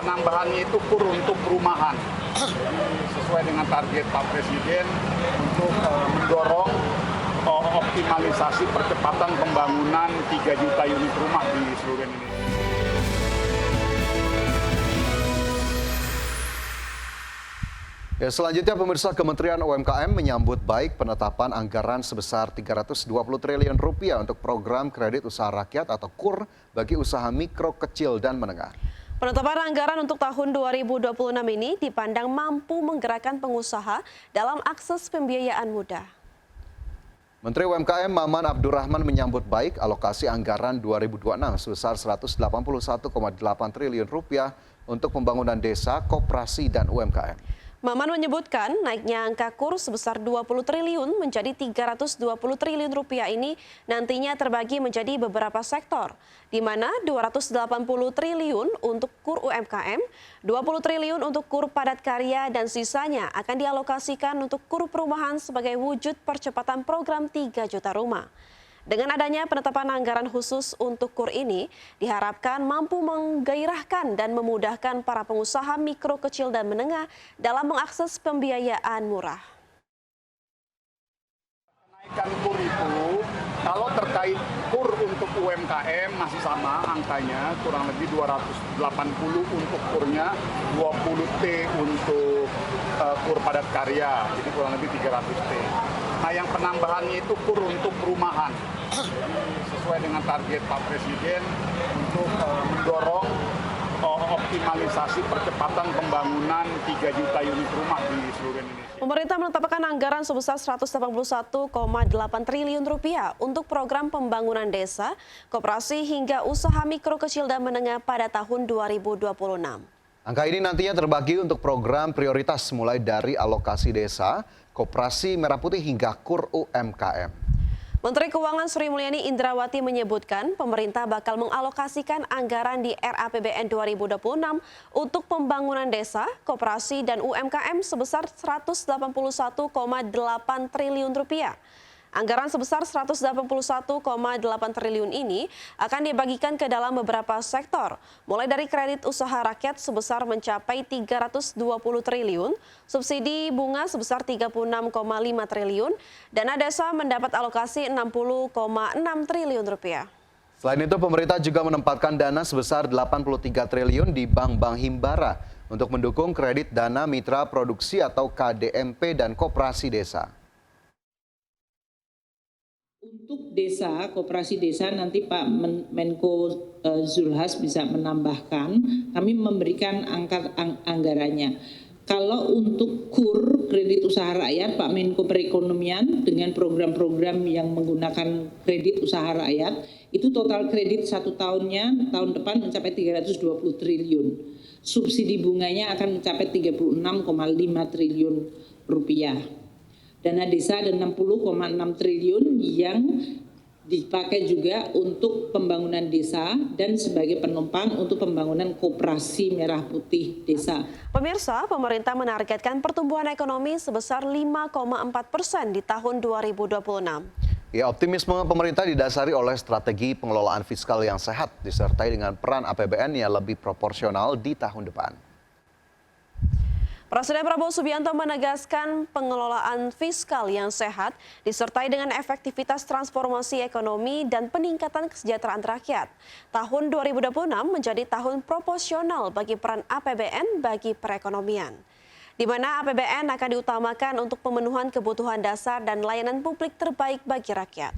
penambahannya itu kur untuk perumahan. Sesuai dengan target Pak Presiden untuk mendorong optimalisasi percepatan pembangunan 3 juta unit rumah di seluruh Indonesia. Ya, selanjutnya pemirsa, Kementerian UMKM menyambut baik penetapan anggaran sebesar 320 triliun rupiah untuk program kredit usaha rakyat atau KUR bagi usaha mikro, kecil, dan menengah. Penetapan anggaran untuk tahun 2026 ini dipandang mampu menggerakkan pengusaha dalam akses pembiayaan mudah. Menteri UMKM Maman Abdurrahman menyambut baik alokasi anggaran 2026 sebesar 181,8 triliun rupiah untuk pembangunan desa, koperasi, dan UMKM. Maman menyebutkan naiknya angka KUR sebesar 20 triliun menjadi 320 triliun rupiah ini nantinya terbagi menjadi beberapa sektor, di mana 280 triliun untuk KUR UMKM, 20 triliun untuk KUR padat karya, dan sisanya akan dialokasikan untuk KUR perumahan sebagai wujud percepatan program 3 juta rumah. Dengan adanya penetapan anggaran khusus untuk KUR ini, diharapkan mampu menggairahkan dan memudahkan para pengusaha mikro, kecil, dan menengah dalam mengakses pembiayaan murah. Kenaikan KUR itu, kalau terkait KUR untuk UMKM masih sama angkanya, kurang lebih 280 untuk KUR-nya, 20 T untuk KUR padat karya, jadi kurang lebih 300 T. Nah, yang penambahannya itu KUR untuk perumahan. Sesuai dengan target Pak Presiden untuk mendorong optimalisasi percepatan pembangunan 3 juta unit rumah di seluruh Indonesia. Pemerintah menetapkan anggaran sebesar 181,8 triliun rupiah untuk program pembangunan desa, koperasi hingga usaha mikro, kecil, dan menengah pada tahun 2026. Angka ini nantinya terbagi untuk program prioritas mulai dari alokasi desa, koperasi merah putih hingga KUR UMKM. Menteri Keuangan Sri Mulyani Indrawati menyebutkan pemerintah bakal mengalokasikan anggaran di RAPBN 2026 untuk pembangunan desa, koperasi, dan UMKM sebesar 181,8 triliun rupiah. Anggaran sebesar 181,8 triliun ini akan dibagikan ke dalam beberapa sektor, mulai dari kredit usaha rakyat sebesar mencapai 320 triliun, subsidi bunga sebesar 36,5 triliun, dana desa mendapat alokasi 60,6 triliun rupiah. Selain itu, pemerintah juga menempatkan dana sebesar 83 triliun di bank-bank himbara untuk mendukung kredit dana mitra produksi atau KDMP dan koperasi desa. Untuk desa, koperasi desa nanti Pak Menko Zulhas bisa menambahkan, kami memberikan anggarannya. Kalau untuk KUR, kredit usaha rakyat, Pak Menko Perekonomian dengan program-program yang menggunakan kredit usaha rakyat, itu total kredit 1 tahunnya, tahun depan mencapai 320 triliun. Subsidi bunganya akan mencapai 36,5 triliun rupiah. Dana desa ada 60,6 triliun yang dipakai juga untuk pembangunan desa dan sebagai penopang untuk pembangunan koperasi merah putih desa. Pemirsa, pemerintah menargetkan pertumbuhan ekonomi sebesar 5,4% di tahun 2026. Ya, optimisme pemerintah didasari oleh strategi pengelolaan fiskal yang sehat disertai dengan peran APBN yang lebih proporsional di tahun depan. Presiden Prabowo Subianto menegaskan pengelolaan fiskal yang sehat disertai dengan efektivitas transformasi ekonomi dan peningkatan kesejahteraan rakyat. Tahun 2026 menjadi tahun proporsional bagi peran APBN bagi perekonomian, di mana APBN akan diutamakan untuk pemenuhan kebutuhan dasar dan layanan publik terbaik bagi rakyat.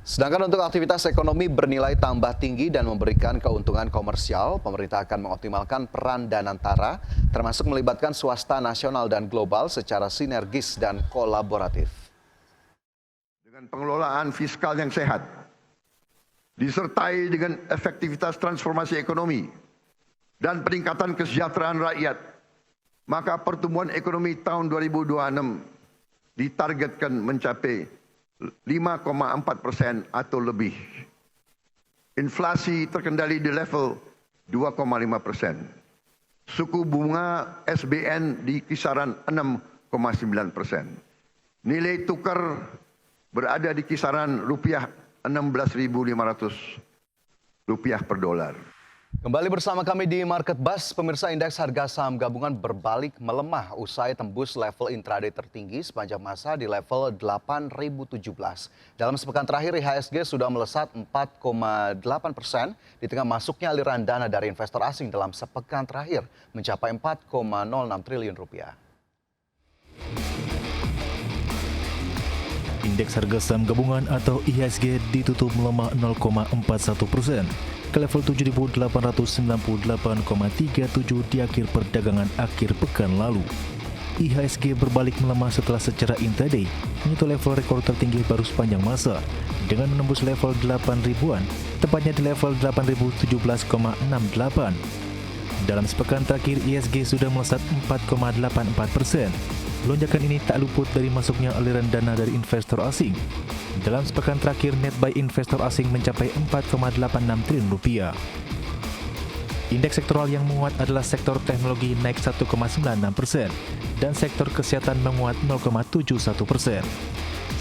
Sedangkan untuk aktivitas ekonomi bernilai tambah tinggi dan memberikan keuntungan komersial, pemerintah akan mengoptimalkan peran Danantara, termasuk melibatkan swasta nasional dan global secara sinergis dan kolaboratif. Dengan pengelolaan fiskal yang sehat, disertai dengan efektivitas transformasi ekonomi dan peningkatan kesejahteraan rakyat, maka pertumbuhan ekonomi tahun 2026 ditargetkan mencapai 5,4% atau lebih. Inflasi terkendali di level 2,5%. Suku bunga SBN di kisaran 6,9%. Nilai tukar berada di kisaran rupiah 16.500 rupiah per dolar. Kembali bersama kami di Market Buzz, pemirsa. Indeks harga saham gabungan berbalik melemah usai tembus level intraday tertinggi sepanjang masa di level 8.017. Dalam sepekan terakhir, IHSG sudah melesat 4,8% di tengah masuknya aliran dana dari investor asing dalam sepekan terakhir mencapai 4,06 triliun rupiah. Indeks harga saham gabungan atau IHSG ditutup melemah 0,41% ke level 7.898,37 di akhir perdagangan akhir pekan lalu. IHSG berbalik melemah setelah secara intraday menyentuh level rekor tertinggi baru sepanjang masa dengan menembus level 8.000-an, tepatnya di level 8.017,68. Dalam sepekan terakhir, IHSG sudah melesat 4,84%. Lonjakan ini tak luput dari masuknya aliran dana dari investor asing. Dalam sepekan terakhir, net buy investor asing mencapai 4,86 triliun rupiah. Indeks sektoral yang menguat adalah sektor teknologi naik 1,96% dan sektor kesehatan menguat 0,71%.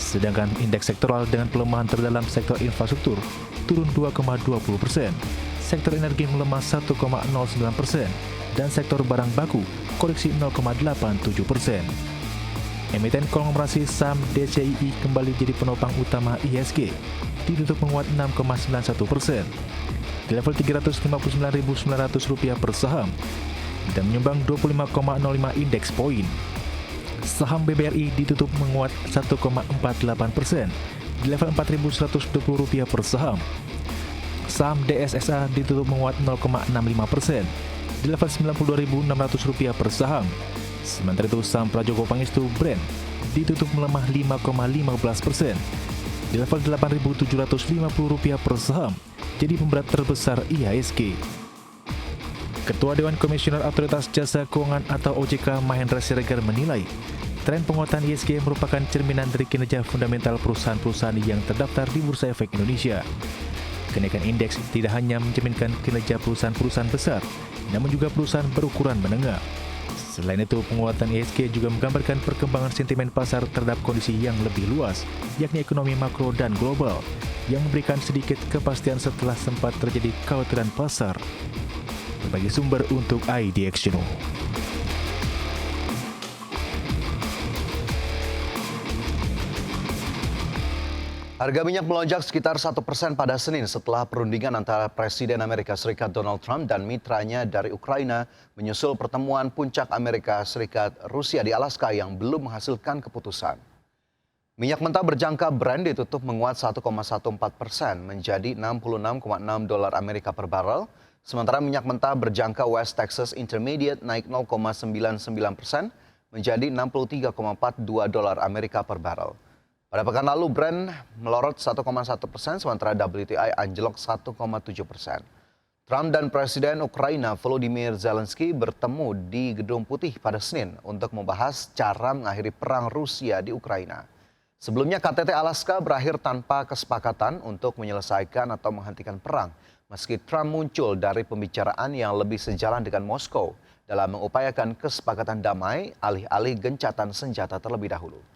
Sedangkan indeks sektoral dengan pelemahan terdalam sektor infrastruktur turun 2,20%, sektor energi melemah 1,09% dan sektor barang baku koreksi 0,87%. Emiten konglomerasi saham DCII kembali jadi penopang utama IHSG, ditutup menguat 6,91% di level Rp359.900 per saham dan menyumbang 25,05 indeks poin. Saham BBRI ditutup menguat 1,48% di level Rp4.120 per saham. Saham DSSA ditutup menguat 0,65% di level Rp92.600 per saham. Sementara itu, saham Prajogo Pangestu Brand ditutup melemah 5,15% di level Rp8.750 per saham, jadi pemberat terbesar IHSG. Ketua Dewan Komisioner Otoritas Jasa Keuangan atau OJK Mahendra Siregar menilai, tren penguatan IHSG merupakan cerminan dari kinerja fundamental perusahaan-perusahaan yang terdaftar di Bursa Efek Indonesia. Kenaikan indeks tidak hanya mencerminkan kinerja perusahaan-perusahaan besar, namun juga perusahaan berukuran menengah. Selain itu, penguatan IHSG juga menggambarkan perkembangan sentimen pasar terhadap kondisi yang lebih luas, yakni ekonomi makro dan global, yang memberikan sedikit kepastian setelah sempat terjadi kekhawatiran pasar. Berbagai sumber untuk IDX Channel. Harga minyak melonjak sekitar 1% pada Senin setelah perundingan antara Presiden Amerika Serikat Donald Trump dan mitranya dari Ukraina menyusul pertemuan puncak Amerika Serikat Rusia di Alaska yang belum menghasilkan keputusan. Minyak mentah berjangka Brent ditutup menguat 1,14% menjadi $66,6 Amerika per barrel, sementara minyak mentah berjangka West Texas Intermediate naik 0,99% menjadi $63,42 Amerika per barrel. Pada pekan lalu, Brent melorot 1,1%, sementara WTI anjlok 1,7%. Trump dan Presiden Ukraina Volodymyr Zelensky bertemu di Gedung Putih pada Senin untuk membahas cara mengakhiri perang Rusia di Ukraina. Sebelumnya, KTT Alaska berakhir tanpa kesepakatan untuk menyelesaikan atau menghentikan perang, meski Trump muncul dari pembicaraan yang lebih sejalan dengan Moskow dalam mengupayakan kesepakatan damai alih-alih gencatan senjata terlebih dahulu.